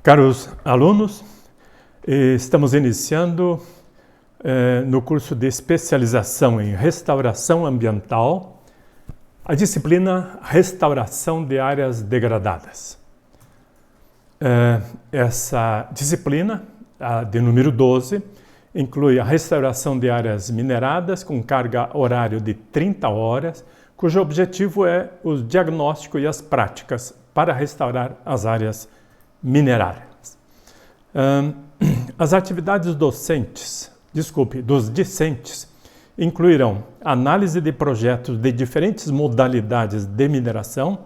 Caros alunos, estamos iniciando no curso de especialização em restauração ambiental a disciplina Restauração de Áreas Degradadas. Essa disciplina, a de número 12, inclui a restauração de áreas mineradas com carga horária de 30 horas, cujo objetivo é o diagnóstico e as práticas para restaurar as áreas minerárias. As atividades dos discentes incluirão análise de projetos de diferentes modalidades de mineração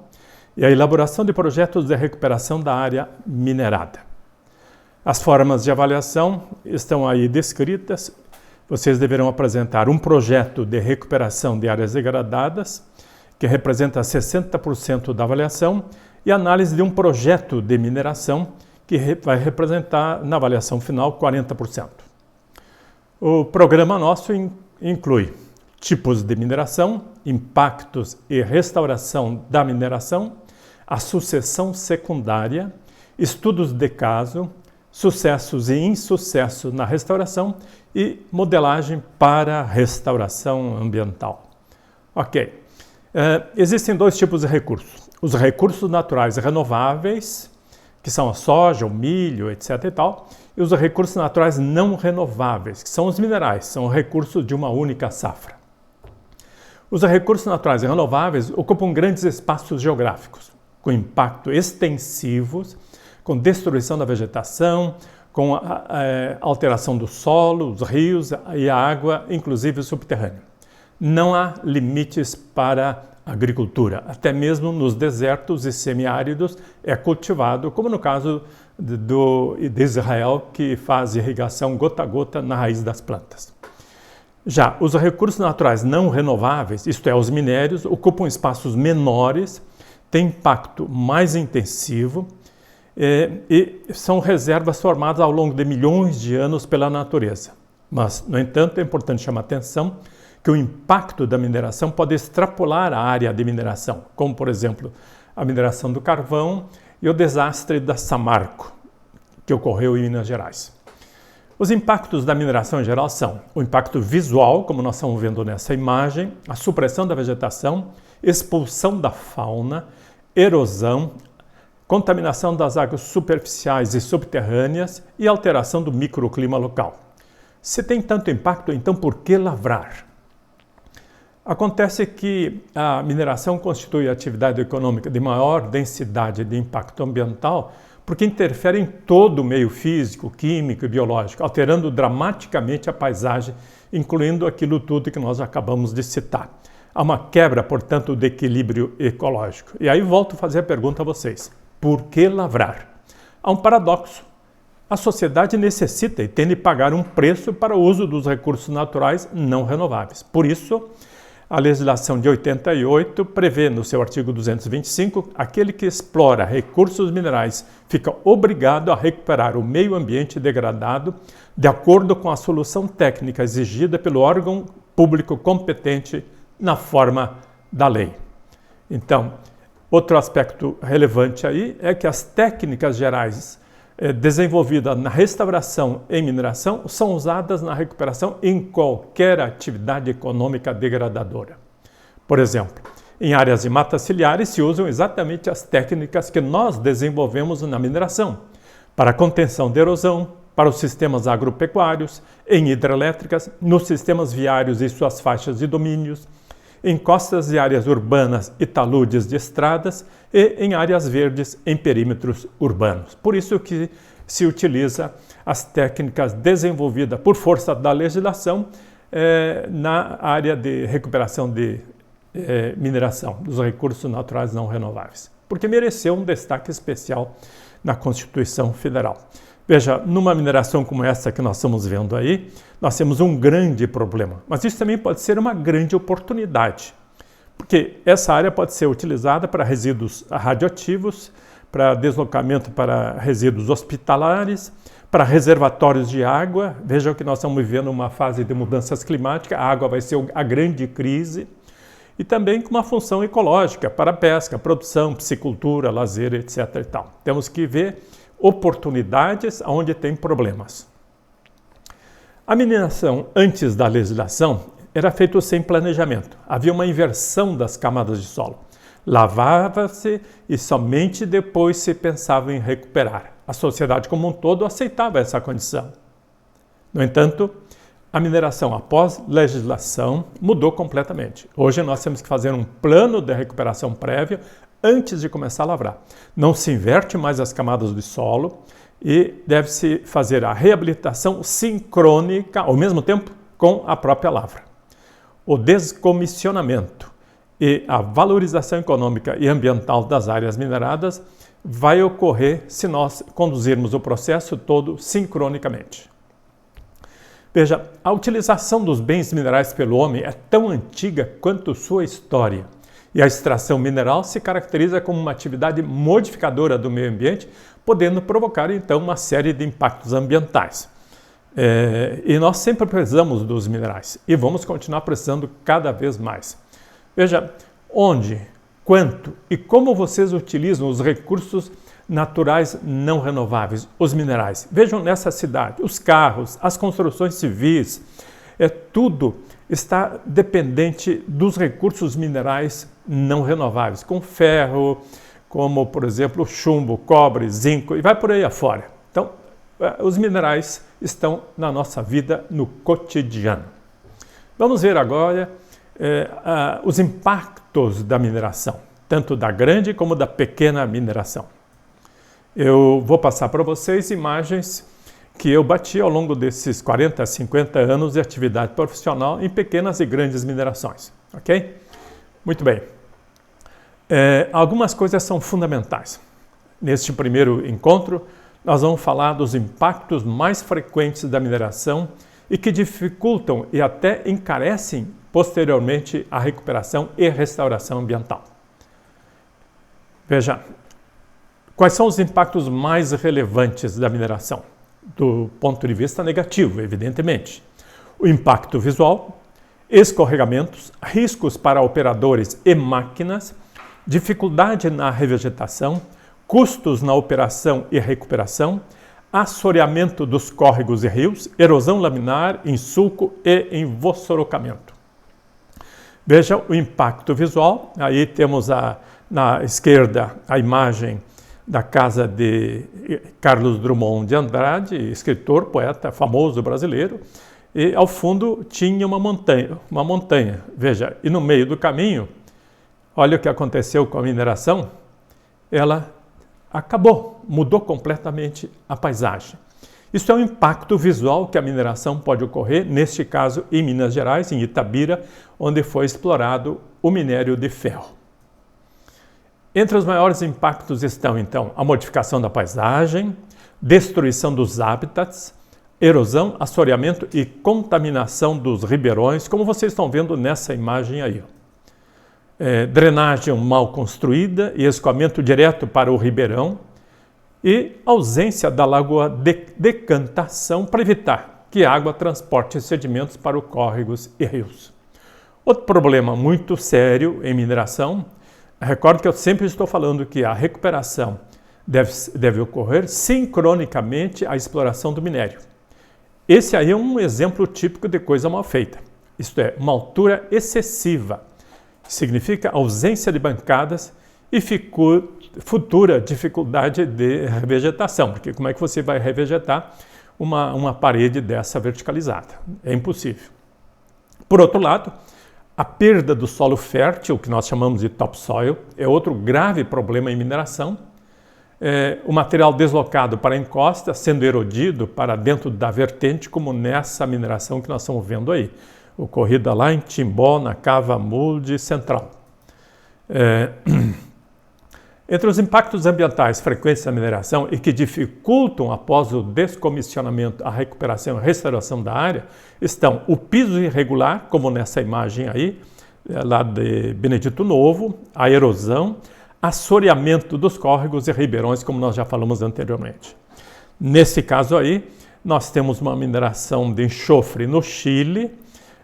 e a elaboração de projetos de recuperação da área minerada. As formas de avaliação estão aí descritas. Vocês deverão apresentar um projeto de recuperação de áreas degradadas, que representa 60% da avaliação, e análise de um projeto de mineração, que vai representar, na avaliação final, 40%. O programa nosso inclui tipos de mineração, impactos e restauração da mineração, a sucessão secundária, estudos de caso, sucessos e insucessos na restauração e modelagem para restauração ambiental. Ok. Existem dois tipos de recursos. Os recursos naturais renováveis, que são a soja, o milho, etc. e tal, e os recursos naturais não renováveis, que são os minerais, são recursos de uma única safra. Os recursos naturais renováveis ocupam grandes espaços geográficos, com impacto extensivos, com destruição da vegetação, com a alteração do solo, os rios e a água, inclusive subterrânea. Não há limites para a agricultura, até mesmo nos desertos e semiáridos é cultivado, como no caso de Israel, que faz irrigação gota a gota na raiz das plantas. Já os recursos naturais não renováveis, isto é, os minérios, ocupam espaços menores, têm impacto mais intensivo e são reservas formadas ao longo de milhões de anos pela natureza. Mas, no entanto, é importante chamar a atenção que o impacto da mineração pode extrapolar a área de mineração, como, por exemplo, a mineração do carvão e o desastre da Samarco, que ocorreu em Minas Gerais. Os impactos da mineração em geral são o impacto visual, como nós estamos vendo nessa imagem, a supressão da vegetação, expulsão da fauna, erosão, contaminação das águas superficiais e subterrâneas e alteração do microclima local. Se tem tanto impacto, então por que lavrar? Acontece que a mineração constitui a atividade econômica de maior densidade de impacto ambiental porque interfere em todo o meio físico, químico e biológico, alterando dramaticamente a paisagem, incluindo aquilo tudo que nós acabamos de citar. Há uma quebra, portanto, do equilíbrio ecológico. E aí volto a fazer a pergunta a vocês. Por que lavrar? Há um paradoxo. A sociedade necessita e tem de pagar um preço para o uso dos recursos naturais não renováveis. Por isso, a legislação de 88 prevê no seu artigo 225, aquele que explora recursos minerais fica obrigado a recuperar o meio ambiente degradado de acordo com a solução técnica exigida pelo órgão público competente na forma da lei. Então, outro aspecto relevante aí é que as técnicas gerais desenvolvidas na restauração e mineração são usadas na recuperação em qualquer atividade econômica degradadora. Por exemplo, em áreas de matas ciliares se usam exatamente as técnicas que nós desenvolvemos na mineração, para a contenção de erosão, para os sistemas agropecuários, em hidrelétricas, nos sistemas viários e suas faixas de domínios, em costas e áreas urbanas e taludes de estradas e em áreas verdes em perímetros urbanos. Por isso que se utiliza as técnicas desenvolvidas por força da legislação na área de recuperação de mineração dos recursos naturais não renováveis, porque mereceu um destaque especial na Constituição Federal. Veja, numa mineração como essa que nós estamos vendo aí, nós temos um grande problema, mas isso também pode ser uma grande oportunidade, porque essa área pode ser utilizada para resíduos radioativos, para deslocamento para resíduos hospitalares, para reservatórios de água. Vejam que nós estamos vivendo uma fase de mudanças climáticas, a água vai ser a grande crise, e também com uma função ecológica para pesca, produção, piscicultura, lazer, etc. e tal. Temos que ver oportunidades onde tem problemas. A mineração antes da legislação era feita sem planejamento. Havia uma inversão das camadas de solo. Lavava-se e somente depois se pensava em recuperar. A sociedade como um todo aceitava essa condição. No entanto, a mineração após legislação mudou completamente. Hoje nós temos que fazer um plano de recuperação prévio antes de começar a lavrar. Não se inverte mais as camadas de solo e deve-se fazer a reabilitação sincrônica, ao mesmo tempo, com a própria lavra. O descomissionamento e a valorização econômica e ambiental das áreas mineradas vai ocorrer se nós conduzirmos o processo todo sincronicamente. Veja, a utilização dos bens minerais pelo homem é tão antiga quanto sua história. E a extração mineral se caracteriza como uma atividade modificadora do meio ambiente, podendo provocar, então, uma série de impactos ambientais. E nós sempre precisamos dos minerais e vamos continuar precisando cada vez mais. Veja, onde, quanto e como vocês utilizam os recursos naturais não renováveis, os minerais. Vejam nessa cidade, os carros, as construções civis, tudo está dependente dos recursos minerais não renováveis, com ferro, como, por exemplo, chumbo, cobre, zinco, e vai por aí afora. Então, os minerais estão na nossa vida, no cotidiano. Vamos ver agora os impactos da mineração, tanto da grande como da pequena mineração. Eu vou passar para vocês imagens que eu bati ao longo desses 40, 50 anos de atividade profissional em pequenas e grandes minerações, ok? Muito bem. Algumas coisas são fundamentais. Neste primeiro encontro, nós vamos falar dos impactos mais frequentes da mineração e que dificultam e até encarecem posteriormente a recuperação e restauração ambiental. Veja, quais são os impactos mais relevantes da mineração? Do ponto de vista negativo, evidentemente. O impacto visual, escorregamentos, riscos para operadores e máquinas, dificuldade na revegetação, custos na operação e recuperação, assoreamento dos córregos e rios, erosão laminar em sulco e envossorocamento. Veja o impacto visual. Aí temos na esquerda a imagem da casa de Carlos Drummond de Andrade, escritor, poeta famoso brasileiro, e ao fundo tinha uma montanha. Veja, e no meio do caminho, olha o que aconteceu com a mineração, ela acabou, mudou completamente a paisagem. Isso é um impacto visual que a mineração pode ocorrer, neste caso em Minas Gerais, em Itabira, onde foi explorado o minério de ferro. Entre os maiores impactos estão, então, a modificação da paisagem, destruição dos hábitats, erosão, assoreamento e contaminação dos ribeirões, como vocês estão vendo nessa imagem aí. Drenagem mal construída e escoamento direto para o ribeirão e ausência da lagoa de decantação para evitar que a água transporte sedimentos para os córregos e rios. Outro problema muito sério em mineração. Recordo que eu sempre estou falando que a recuperação deve ocorrer sincronicamente à exploração do minério. Esse aí é um exemplo típico de coisa mal feita. Isto é, uma altura excessiva. Significa ausência de bancadas e futura dificuldade de revegetação. Porque como é que você vai revegetar uma parede dessa verticalizada? É impossível. Por outro lado, a perda do solo fértil, que nós chamamos de topsoil, é outro grave problema em mineração. O material deslocado para a encosta, sendo erodido para dentro da vertente, como nessa mineração que nós estamos vendo aí, ocorrida lá em Timbó, na Cava Mude Central. Entre os impactos ambientais frequentes da mineração e que dificultam após o descomissionamento a recuperação e restauração da área estão o piso irregular, como nessa imagem aí, lá de Benedito Novo, a erosão, assoreamento dos córregos e ribeirões, como nós já falamos anteriormente. Nesse caso aí, nós temos uma mineração de enxofre no Chile,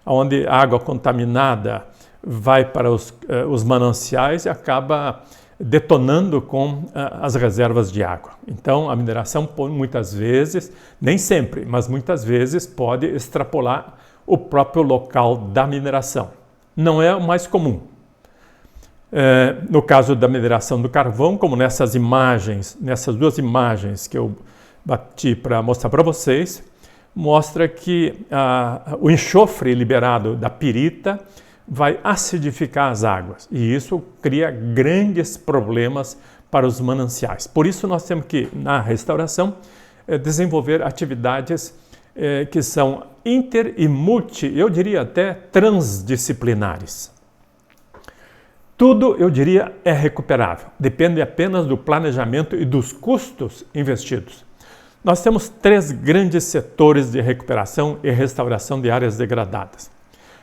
onde a água contaminada vai para os mananciais e acaba detonando com as reservas de água. Então, a mineração muitas vezes, nem sempre, mas muitas vezes pode extrapolar o próprio local da mineração. Não é o mais comum. No caso da mineração do carvão, como nessas imagens, nessas duas imagens que eu bati para mostrar para vocês, mostra que o enxofre liberado da pirita vai acidificar as águas e isso cria grandes problemas para os mananciais. Por isso nós temos que, na restauração, desenvolver atividades que são inter e multi, eu diria até transdisciplinares. Tudo, eu diria, é recuperável, depende apenas do planejamento e dos custos investidos. Nós temos 3 grandes setores de recuperação e restauração de áreas degradadas.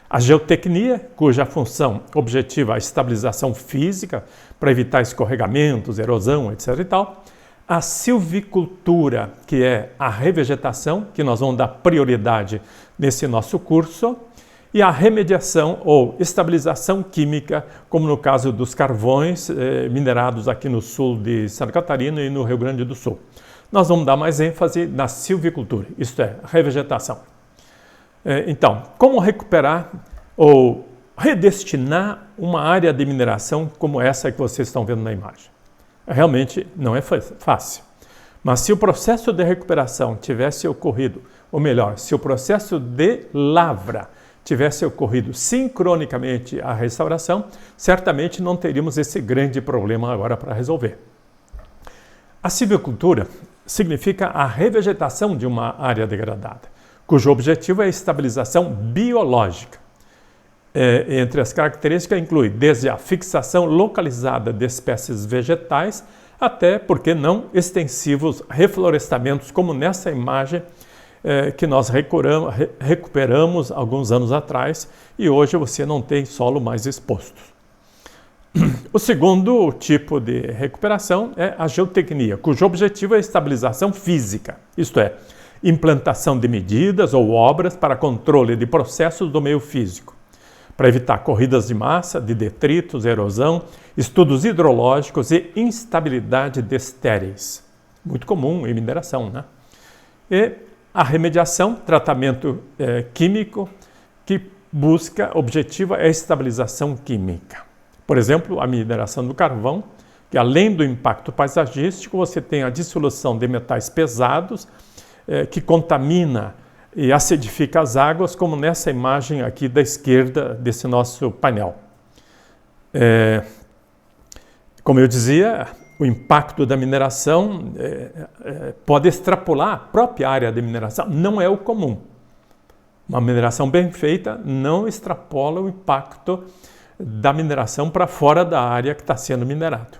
A geotecnia, cuja função objetiva é a estabilização física para evitar escorregamentos, erosão, etc. e tal. A silvicultura, que é a revegetação, que nós vamos dar prioridade nesse nosso curso. E a remediação ou estabilização química, como no caso dos carvões minerados aqui no sul de Santa Catarina e no Rio Grande do Sul. Nós vamos dar mais ênfase na silvicultura, isto é, revegetação. Então, como recuperar ou redestinar uma área de mineração como essa que vocês estão vendo na imagem? Realmente não é fácil. Mas se o processo de recuperação tivesse ocorrido, ou melhor, se o processo de lavra tivesse ocorrido sincronicamente à restauração, certamente não teríamos esse grande problema agora para resolver. A silvicultura significa a revegetação de uma área degradada, cujo objetivo é a estabilização biológica. Entre as características inclui desde a fixação localizada de espécies vegetais até, por que não, extensivos reflorestamentos, como nessa imagem que nós recuperamos alguns anos atrás e hoje você não tem solo mais exposto. O segundo tipo de recuperação é a geotecnia, cujo objetivo é a estabilização física, isto é, implantação de medidas ou obras para controle de processos do meio físico, para evitar corridas de massa, de detritos, erosão, estudos hidrológicos e instabilidade de estéreis. Muito comum em mineração, né? E a remediação, tratamento químico, que objetiva é a estabilização química. Por exemplo, a mineração do carvão, que além do impacto paisagístico, você tem a dissolução de metais pesados, que contamina e acidifica as águas, como nessa imagem aqui da esquerda desse nosso painel. Como eu dizia, o impacto da mineração pode extrapolar a própria área de mineração, não é o comum. Uma mineração bem feita não extrapola o impacto da mineração para fora da área que está sendo minerado.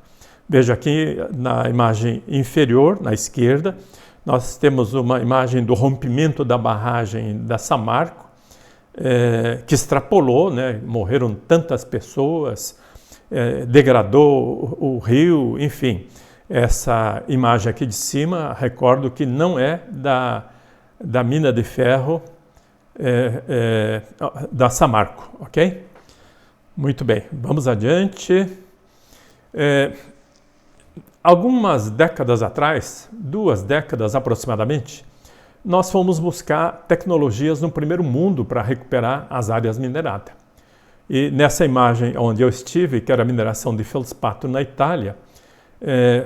Veja aqui na imagem inferior, na esquerda, nós temos uma imagem do rompimento da barragem da Samarco, que extrapolou, né? Morreram tantas pessoas, degradou o rio, enfim. Essa imagem aqui de cima, recordo que não é da mina de ferro da Samarco, ok? Muito bem, vamos adiante. Algumas décadas atrás, 2 décadas aproximadamente, nós fomos buscar tecnologias no primeiro mundo para recuperar as áreas mineradas. E nessa imagem onde eu estive, que era a mineração de feldspato na Itália,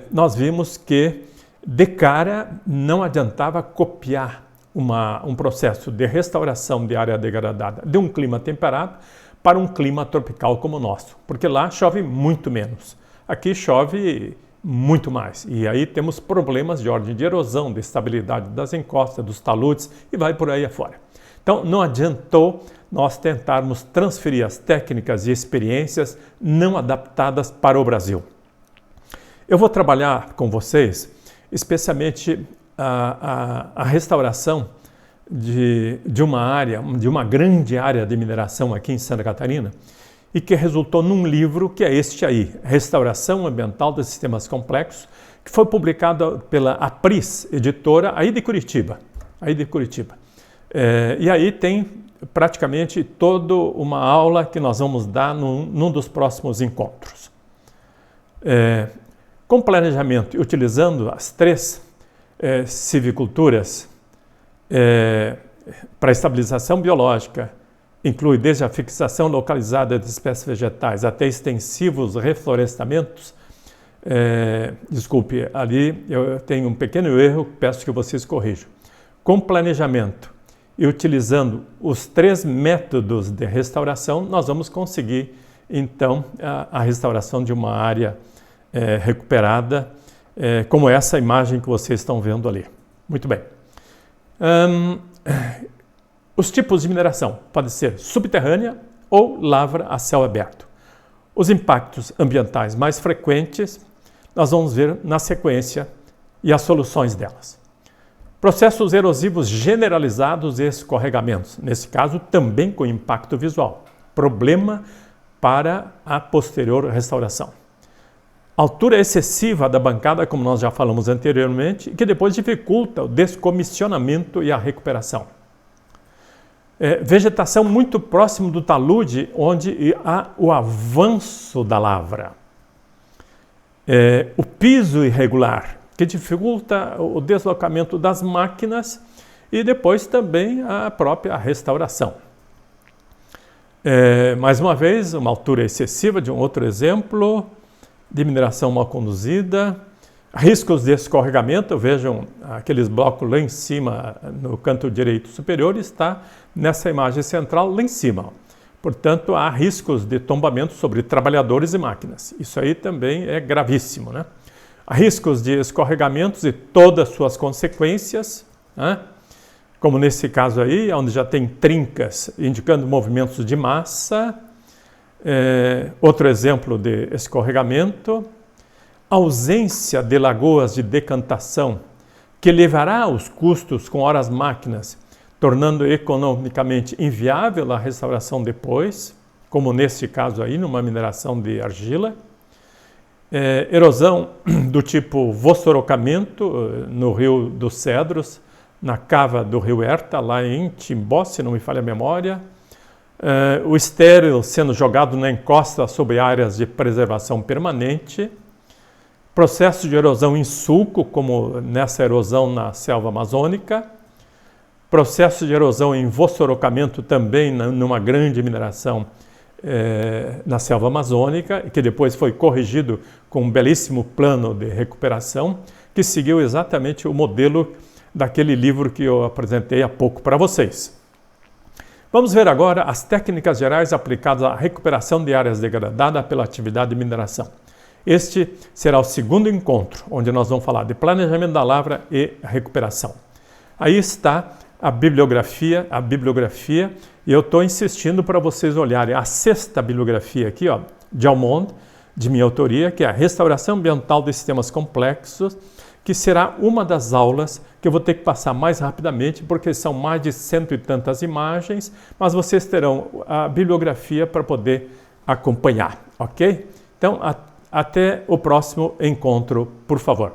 nós vimos que de cara não adiantava copiar um processo de restauração de área degradada de um clima temperado para um clima tropical como o nosso, porque lá chove muito menos. Aqui chove muito mais. E aí temos problemas de ordem de erosão, de estabilidade das encostas, dos taludes e vai por aí afora. Então não adiantou nós tentarmos transferir as técnicas e experiências não adaptadas para o Brasil. Eu vou trabalhar com vocês especialmente a restauração de uma área, de uma grande área de mineração aqui em Santa Catarina, e que resultou num livro que é este aí, Restauração Ambiental de Sistemas Complexos, que foi publicado pela Apris, editora aí de Curitiba. E aí tem praticamente toda uma aula que nós vamos dar num dos próximos encontros. Com planejamento e utilizando as 3 silviculturas para estabilização biológica, inclui desde a fixação localizada de espécies vegetais até extensivos reflorestamentos. Desculpe, ali eu tenho um pequeno erro, peço que vocês corrijam. Com planejamento e utilizando os 3 métodos de restauração, nós vamos conseguir, então, a restauração de uma área recuperada, como essa imagem que vocês estão vendo ali. Muito bem. Os tipos de mineração podem ser subterrânea ou lavra a céu aberto. Os impactos ambientais mais frequentes nós vamos ver na sequência e as soluções delas. Processos erosivos generalizados e escorregamentos, nesse caso também com impacto visual. Problema para a posterior restauração. Altura excessiva da bancada, como nós já falamos anteriormente, que depois dificulta o descomissionamento e a recuperação. Vegetação muito próximo do talude, onde há o avanço da lavra. O piso irregular, que dificulta o deslocamento das máquinas e depois também a própria restauração. Mais uma vez, uma altura excessiva, de um outro exemplo, de mineração mal conduzida, riscos de escorregamento, vejam aqueles blocos lá em cima, no canto direito superior, está nessa imagem central lá em cima. Portanto, há riscos de tombamento sobre trabalhadores e máquinas. Isso aí também é gravíssimo, né? Há riscos de escorregamentos e todas as suas consequências, né? Como nesse caso aí, onde já tem trincas indicando movimentos de massa. Outro exemplo de escorregamento, ausência de lagoas de decantação, que levará os custos com horas máquinas, tornando economicamente inviável a restauração depois, como nesse caso aí, numa mineração de argila. Erosão do tipo vassourocamento no Rio dos Cedros, na cava do Rio Erta, lá em Timbó, se não me falha a memória. O estéril sendo jogado na encosta sobre áreas de preservação permanente. Processo de erosão em sulco, como nessa erosão na selva amazônica. Processo de erosão em vassourocamento também numa grande mineração na selva amazônica, que depois foi corrigido com um belíssimo plano de recuperação, que seguiu exatamente o modelo daquele livro que eu apresentei há pouco para vocês. Vamos ver agora as técnicas gerais aplicadas à recuperação de áreas degradadas pela atividade de mineração. Este será o segundo encontro, onde nós vamos falar de planejamento da lavra e recuperação. Aí está a bibliografia, e eu estou insistindo para vocês olharem a 6ª bibliografia aqui, ó, de Almond, de minha autoria, que é a Restauração Ambiental de Sistemas Complexos, que será uma das aulas que eu vou ter que passar mais rapidamente, porque são mais de 100 e tantas imagens, mas vocês terão a bibliografia para poder acompanhar, ok? Então, até o próximo encontro, por favor.